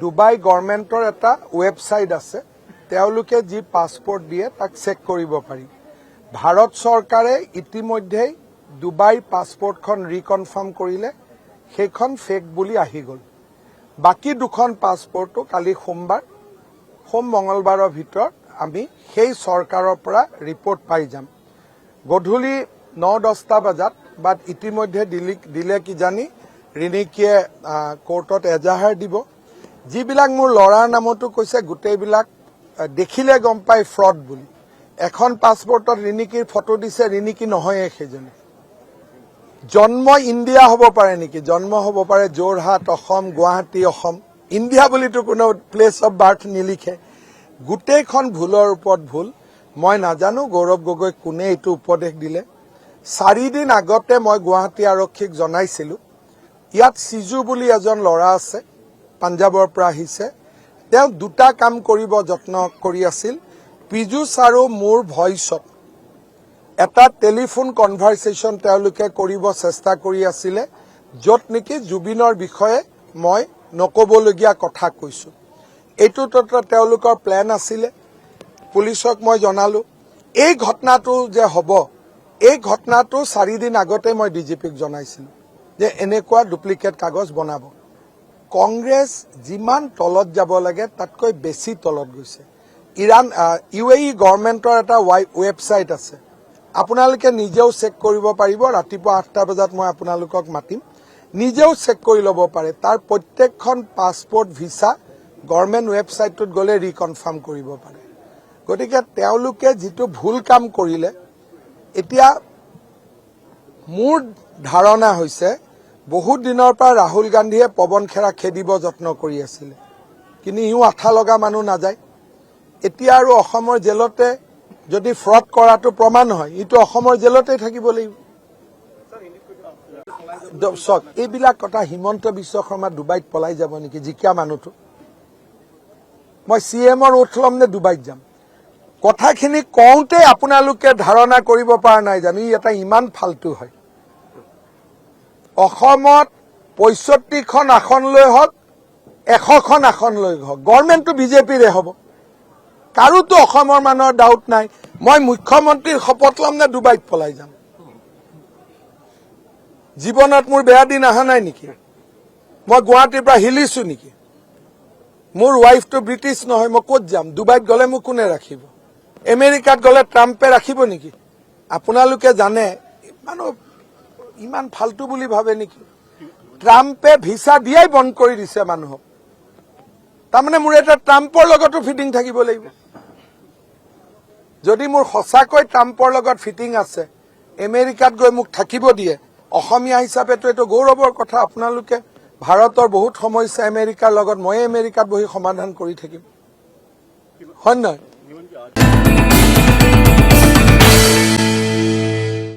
Dubai গভৰ্ণমেণ্টৰ এটা website আছে তেওঁলোকে যি পাছপোৰ্ট দিয়ে তাক চেক কৰিব পাৰি ভাৰত চৰকাৰে ইতিমধ্যেই ডুবাইৰ পাছপোৰ্টখন ৰিকনফাৰ্ম কৰিলে সেইখন ফেক বুলি আহি গ'ল বাকি দুখন পাছপোৰ্টটো কালি সোম মঙ্গলবাৰৰ ভিতৰত আমি সেই চৰকাৰৰ পৰা ৰিপৰ্ট পাই যাম গধূলি 9-10টা বজাত বাট ইতিমধ্যে দিলে কিজানি ৰিনিকিয়ে কোৰ্টত এজাহাৰ দিব যিবিলাক মোৰ লৰাৰ নামতো কৈছে গোটেইবিলাক দেখিলে গম পাই ফ্ৰড বুলি এখন পাছপোৰ্টত ৰিনিকিৰ ফটো দিছে ৰিনিকি নহয় সেইজনী জন্ম ইণ্ডিয়া হ'ব পাৰে নেকি জন্ম হ'ব পাৰে যোৰহাট অসম গুৱাহাটী অসম ইণ্ডিয়া বুলিতো কোনো প্লেচ অফ বাৰ্থ নিলিখে গোটেইখন ভুলৰ ওপৰত ভুল মই নাজানো গৌৰৱ গগৈ কোনে এইটো উপদেশ দিলে 4 দিন আগতে মই গুৱাহাটী আৰক্ষীক জনাইছিলো ইয়াত সিজু বুলি এজন লৰা আছে পাঞ্জাবৰ পৰা আহিছে তেওঁ দুটা কাম কৰিব যত্ন কৰি আছিল পিজুছ আৰু মোৰ ভইচত এটা টেলিফোন কনভাৰসেচন তেওঁলোকে কৰিব চেষ্টা কৰি আছিল যত নেকি জুবিনৰ বিষয়ে মই নকবলগীয়া কথা কৈছো এইটো তেওঁলোকৰ প্ল্যান আছিল পুলিচক মই জনালো এই ঘটনাটো যে হ'ব এই ঘটনাটো 4 দিন আগতে মই ডিজিপিক জনাইছিলো যে এনেকুৱা ডুপ্লিকেট কাগজ বনাব কংগ্ৰেছ যিমান তলত যাব লাগে তাতকৈ বেছি তলত গৈছে ইৰাণ ইউএই গভৰ্ণমেণ্টৰ এটা ৱেবছাইট আছে আপোনালোকে নিজেও চেক কৰিব পাৰিব ৰাতিপুৱা 8টা বজাত মই আপোনালোকক মাতিম নিজেও চেক কৰি ল'ব পাৰে তাৰ প্ৰত্যেকখন পাছপোৰ্ট ভিসা গভৰ্ণমেণ্ট ৱেবছাইটত গলে ৰিকনফাৰ্ম কৰিব পাৰে গতিকে তেওঁলোকে যিটো ভুল কাম কৰিলে এতিয়া মোৰ ধাৰণা হৈছে বহুত দিনৰ পৰা ৰাহুল গান্ধীয়ে পৱন খেৰা খেদিব যত্ন কৰি আছিল কিন্তু ইও আঠা লগা মানুহ নাযায় এতিয়া আৰু অসমৰ জেলতে যদি ফ্ৰড কৰাটো প্ৰমাণ হয় ইটো অসমৰ জেলতে থাকিব লাগিব দৰ্শক এইবিলাক কথা হিমন্ত বিশ্ব শৰ্মা ডুবাইত পলাই যাব নেকি জিকিয়া মানুহটো মই সিএমৰ ওঠ লম নে ডুবাইত যাম কথাখিনি কওঁতে আপোনালোকে ধাৰণা কৰিব পৰা নাই জানো এটা ইমান ফালতু হয় অসমত 65খন আসন লৈ হওক 100খন আসন লৈ হওক গভৰ্ণমেণ্টটো বিজেপিৰে হ'ব কাৰোতো অসমৰ মানুহৰ ডাউট নাই মই মুখ্যমন্ত্ৰীৰ শপত লম নে ডুবাইত পলাই যাম জীৱনত মোৰ বেয়া দিন অহা নাই নেকি মই গুৱাহাটীৰ পৰা হিলিছো নেকি মোৰ ৱাইফটো ব্ৰিটিছ নহয় মই ক'ত যাম ডুবাইত গ'লে মোক কোনে ৰাখিব আমেৰিকাত গ'লে ট্ৰাম্পে ৰাখিব নেকি আপোনালোকে জানে মানুহ ইমান ফালতু বুলি ভাবে নেকি ট্ৰাম্পে ভিসা দিয়াই বন্ধ কৰি দিছে মানুহক তাৰমানে মোৰ এটা ট্ৰাম্পৰ লগতো ফিটিং থাকিব লাগিব যদি মোৰ সঁচাকৈ ট্ৰাম্পৰ লগত ফিটিং আছে আমেৰিকাত গৈ মোক থাকিব দিয়ে অসমীয়া হিচাপেতো এইটো গৌৰৱৰ কথা আপোনালোকে ভাৰতৰ বহুত সমস্যা আমেৰিকাৰ লগত মই আমেৰিকাত বহি সমাধান কৰি থাকিম হয় নহয়